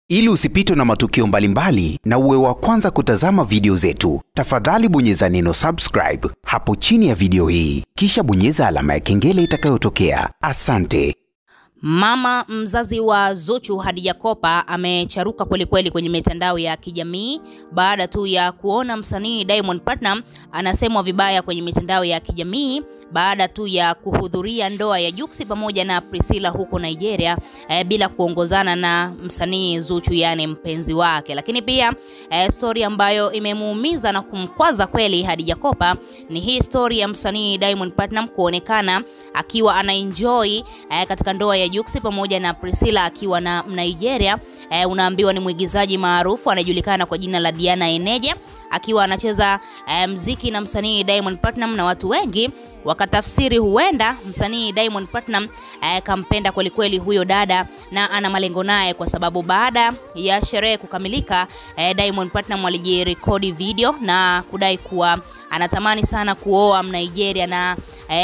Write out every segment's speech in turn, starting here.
Ili usipitwe na matukio mbalimbali na uwe wa kwanza kutazama video zetu, tafadhali bonyeza neno subscribe hapo chini ya video hii, kisha bonyeza alama ya kengele itakayotokea. Asante. Mama mzazi wa Zuchu Khadija Kopa amecharuka kweli kweli kwenye mitandao ya kijamii baada tu ya kuona msanii Diamond Platnumz anasemwa vibaya kwenye mitandao ya kijamii baada tu ya kuhudhuria ndoa ya Jux pamoja na Priscilla huko Nigeria bila kuongozana na msanii Zuchu, yani mpenzi wake. Lakini pia story ambayo imemuumiza na kumkwaza kweli Khadija Kopa ni hii story ya msanii Diamond Platnumz kuonekana akiwa anaenjoy katika ndoa ya Jux pamoja na Priscilla akiwa na Nigeria. Unaambiwa ni mwigizaji maarufu anajulikana kwa jina la Diana Eneje akiwa anacheza muziki na msanii Diamond Platnumz, na watu wengi wakatafsiri huenda msanii Diamond Platnumz kampenda kweli kweli huyo dada na ana malengo naye, kwa sababu baada ya sherehe kukamilika Diamond Platnumz alijirekodi video na kudai kuwa anatamani sana kuoa Nigeria na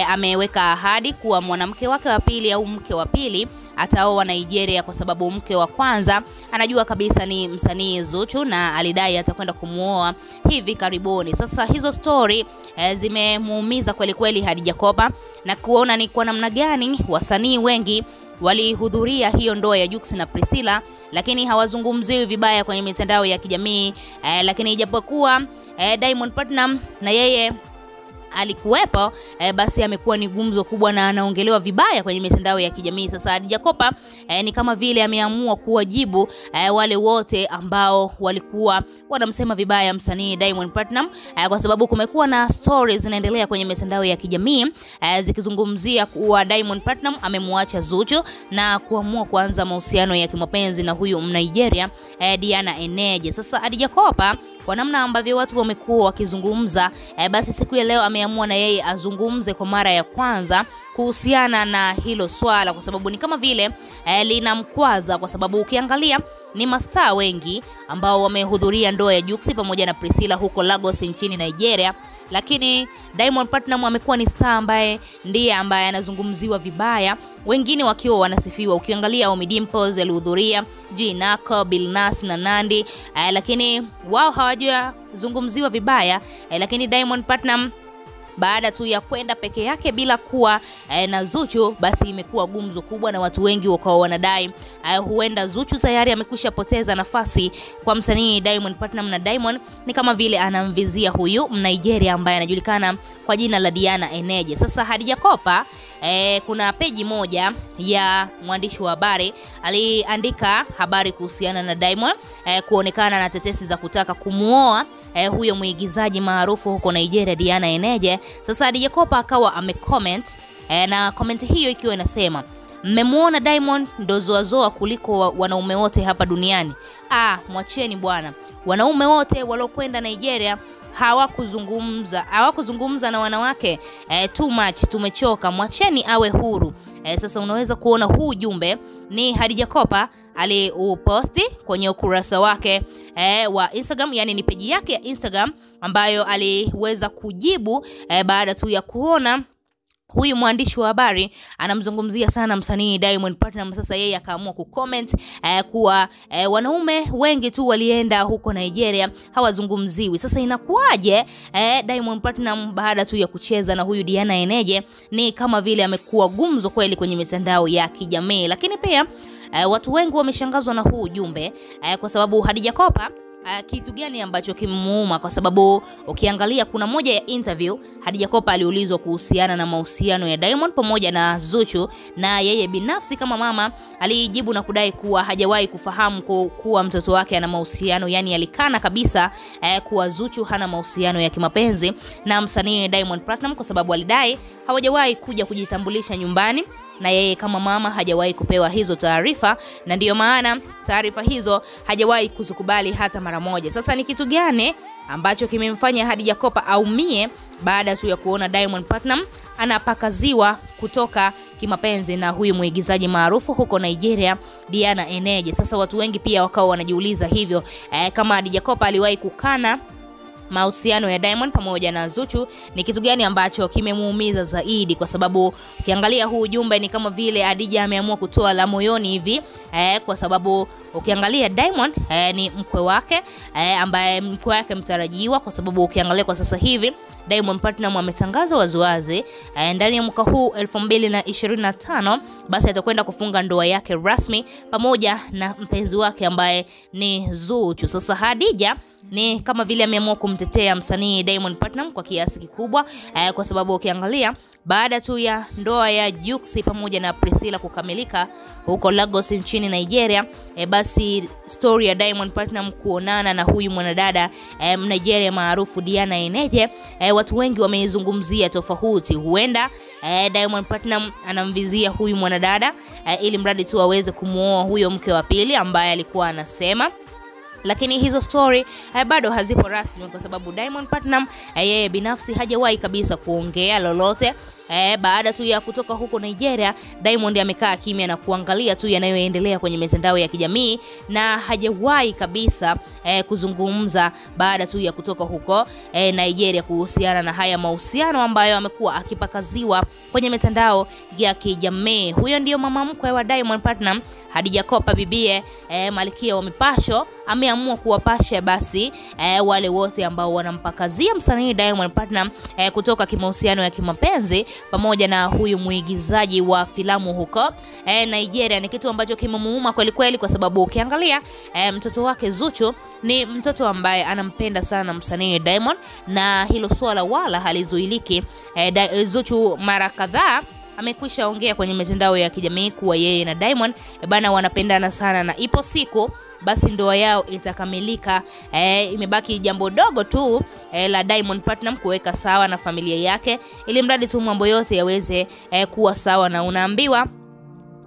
ameweka ahadi kuwa mwanamke wake wa pili au mke wa pili ataoa Nigeria, kwa sababu mke wa kwanza anajua kabisa ni msanii Zuchu na alidai atakwenda kumuoa hivi karibuni. Sasa hizo story zimemuumiza kweli kweli Khadija Kopa na kuona ni kwa namna gani wasanii wengi walihudhuria hiyo ndoa ya Jux na Priscilla, lakini hawazungumziwi vibaya kwenye mitandao ya kijamii. Lakini ijapokuwa Diamond Platnumz na yeye alikuwepo, basi amekuwa ni gumzo kubwa na anaongelewa vibaya kwenye mitandao ya kijamii. Sasa Khadija Kopa ni kama vile ameamua kuwajibu wale wote ambao walikuwa wanamsema vibaya msanii Diamond Platnumz, kwa sababu kumekuwa na stories zinaendelea kwenye mitandao ya kijamii zikizungumzia kuwa Diamond Platnumz amemwacha Zuchu na kuamua kuanza mahusiano ya kimapenzi na huyu Nigeria Diana Eneje. Sasa Khadija Kopa kwa namna ambavyo watu wamekuwa wakizungumza, basi siku ya leo ameamua na yeye azungumze kwa mara ya kwanza kuhusiana na hilo swala, kwa sababu ni kama vile linamkwaza, kwa sababu ukiangalia ni mastaa wengi ambao wamehudhuria ndoa ya Jux pamoja na Priscilla huko Lagos nchini Nigeria, lakini Diamond Platnumz amekuwa ni star ambaye ndiye ambaye anazungumziwa vibaya, wengine wakiwa wanasifiwa. Ukiangalia Ommy Dimpoz alihudhuria, Jinako, Billnass na Nandy, lakini wao hawajazungumziwa vibaya. Lakini Diamond Platnumz baada tu ya kwenda peke yake bila kuwa na Zuchu, basi imekuwa gumzo kubwa na watu wengi wakawa wanadai huenda Zuchu tayari amekwisha poteza nafasi kwa msanii Diamond Platnumz, na Diamond ni kama vile anamvizia huyu Nigeria ambaye anajulikana kwa jina la Diana Eneje. Sasa Khadija Kopa kuna peji moja ya mwandishi wa habari aliandika habari kuhusiana na Diamond kuonekana na tetesi za kutaka kumuoa huyo mwigizaji maarufu huko Nigeria Diana Eneje. Sasa Khadija Kopa akawa amecomment na comment hiyo ikiwa inasema, mmemuona Diamond ndo zoazoa kuliko wanaume wote hapa duniani. Mwacheni bwana, wanaume wote waliokwenda Nigeria hawakuzungumza na wanawake too much, tumechoka, mwacheni awe huru. Sasa unaweza kuona huu ujumbe ni Khadija Kopa aliuposti kwenye ukurasa wake wa Instagram, yani ni peji yake ya Instagram ambayo aliweza kujibu baada tu ya kuona huyu mwandishi wa habari anamzungumzia sana msanii Diamond Platnumz. Sasa yeye akaamua kucomment kuwa wanaume wengi tu walienda huko Nigeria hawazungumziwi. Sasa inakuaje Diamond Platnumz baada tu ya kucheza na huyu Diana Eneje ni kama vile amekuwa gumzo kweli kwenye mitandao ya kijamii. Lakini pia watu wengi wameshangazwa na huu ujumbe kwa sababu Khadija Kopa kitu gani ambacho kimemuuma, kwa sababu ukiangalia kuna moja ya interview Khadija Kopa aliulizwa kuhusiana na mahusiano ya Diamond pamoja na Zuchu, na yeye binafsi kama mama alijibu na kudai kuwa hajawahi kufahamu kuwa mtoto wake ana mahusiano, yani alikana kabisa kuwa Zuchu hana mahusiano ya kimapenzi na msanii Diamond Platnumz, kwa sababu alidai hawajawahi kuja kujitambulisha nyumbani na yeye kama mama hajawahi kupewa hizo taarifa, na ndiyo maana taarifa hizo hajawahi kuzikubali hata mara moja. Sasa ni kitu gani ambacho kimemfanya Khadija Kopa aumie baada tu ya kuona Diamond Platnumz anapakaziwa kutoka kimapenzi na huyu mwigizaji maarufu huko Nigeria Diana Eneje? Sasa watu wengi pia wakao wanajiuliza hivyo kama Khadija Kopa aliwahi kukana mahusiano ya Diamond pamoja na Zuchu ni kitu gani ambacho kimemuumiza zaidi, kwa sababu ukiangalia huu ujumbe ni kama vile Khadija ameamua kutoa la moyoni hivi, kwa sababu ukiangalia Diamond ni mkwe wake, ambaye mkwe wake mtarajiwa, kwa sababu ukiangalia kwa sasa hivi Diamond Platnumz ametangaza waziwazi ndani ya mwaka huu 2025 basi atakwenda kufunga ndoa yake rasmi pamoja na mpenzi wake ambaye ni Zuchu. Sasa Khadija ni kama vile ameamua kumtetea msanii Diamond Platnumz kwa kiasi kikubwa, kwa sababu ukiangalia baada tu ya ndoa ya Jux pamoja na Priscilla kukamilika huko Lagos nchini Nigeria, basi story ya Diamond Platnumz kuonana na huyu mwanadada Nigeria maarufu Diana Eneje, watu wengi wameizungumzia tofauti. Huenda Diamond Platnumz anamvizia huyu mwanadada ili mradi tu aweze kumuoa huyo mke wa pili ambaye alikuwa anasema, lakini hizo story bado hazipo rasmi, kwa sababu Diamond Platnumz yeye binafsi hajawahi kabisa kuongea lolote. Baada tu ya kutoka huko Nigeria, Diamond amekaa kimya na kuangalia tu yanayoendelea kwenye mitandao ya kijamii, na hajawahi kabisa kuzungumza baada tu ya kutoka huko Nigeria kuhusiana na haya mahusiano ambayo amekuwa akipakaziwa kwenye mitandao ya kijamii. Huyo ndio mama mkwe wa Diamond Platnumz, Khadija Kopa bibie malkia wa mipasho, ameamua kuwapasha basi wale wote ambao wanampakazia msanii Diamond Platnumz kutoka kimahusiano ya kimapenzi pamoja na huyu muigizaji wa filamu huko Nigeria. Ni kitu ambacho kimemuuma kweli kweli, kwa sababu ukiangalia mtoto wake Zuchu ni mtoto ambaye anampenda sana msanii Diamond, na hilo swala wala halizuiliki. Zuchu mara kadhaa amekwisha ongea kwenye mitandao ya kijamii kuwa yeye na Diamond bana wanapendana sana, na ipo siku basi ndoa yao itakamilika. Imebaki jambo dogo tu la Diamond Platnumz kuweka sawa na familia yake, ili mradi tu mambo yote yaweze kuwa sawa. Na unaambiwa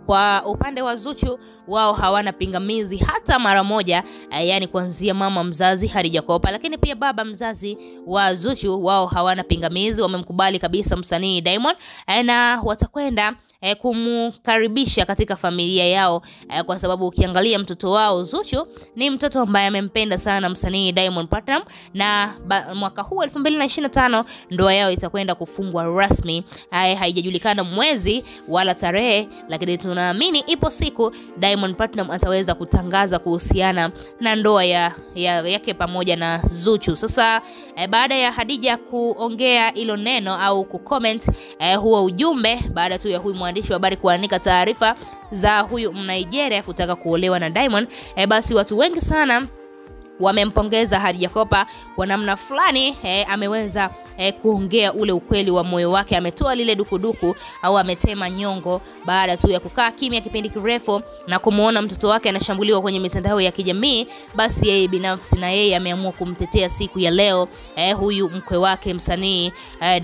kwa upande wa Zuchu wao hawana pingamizi hata mara moja, yani kuanzia mama mzazi Khadija Kopa, lakini pia baba mzazi wa Zuchu wao hawana pingamizi, wamemkubali kabisa msanii Diamond na watakwenda kumkaribisha katika familia yao, kwa sababu ukiangalia mtoto wao Zuchu ni mtoto ambaye amempenda sana msanii Diamond Platnumz, na mwaka huu 2025 ndoa yao itakwenda kufungwa rasmi. Haijajulikana mwezi wala tarehe, lakini tunaamini ipo siku Diamond Platnumz ataweza kutangaza kuhusiana na ndoa yake pamoja na Zuchu. Sasa baada ya Khadija kuongea ilo neno au kucomment huo ujumbe, baada tu ya huyu mwandishi wa habari kuandika taarifa za huyu Mnigeria kutaka kuolewa na Diamond, basi watu wengi sana wamempongeza Khadija Kopa kwa namna fulani. Ameweza kuongea ule ukweli wa moyo wake, ametoa lile dukuduku au ametema nyongo baada tu ya kukaa kimya kipindi kirefu na kumuona mtoto wake anashambuliwa kwenye mitandao ya kijamii. Basi yeye binafsi na yeye ameamua kumtetea siku ya leo huyu mkwe wake msanii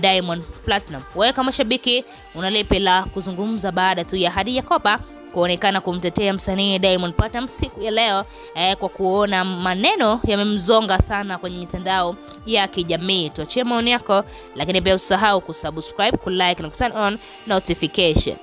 Diamond Platnumz. Wewe kama shabiki unalipi la kuzungumza baada tu ya Khadija Kopa kuonekana kumtetea msanii Diamond Platnumz siku ya leo, kwa kuona maneno yamemzonga sana kwenye mitandao ya kijamii? Tuachie maoni yako, lakini pia usahau kusubscribe, kulike na kuturn on notification.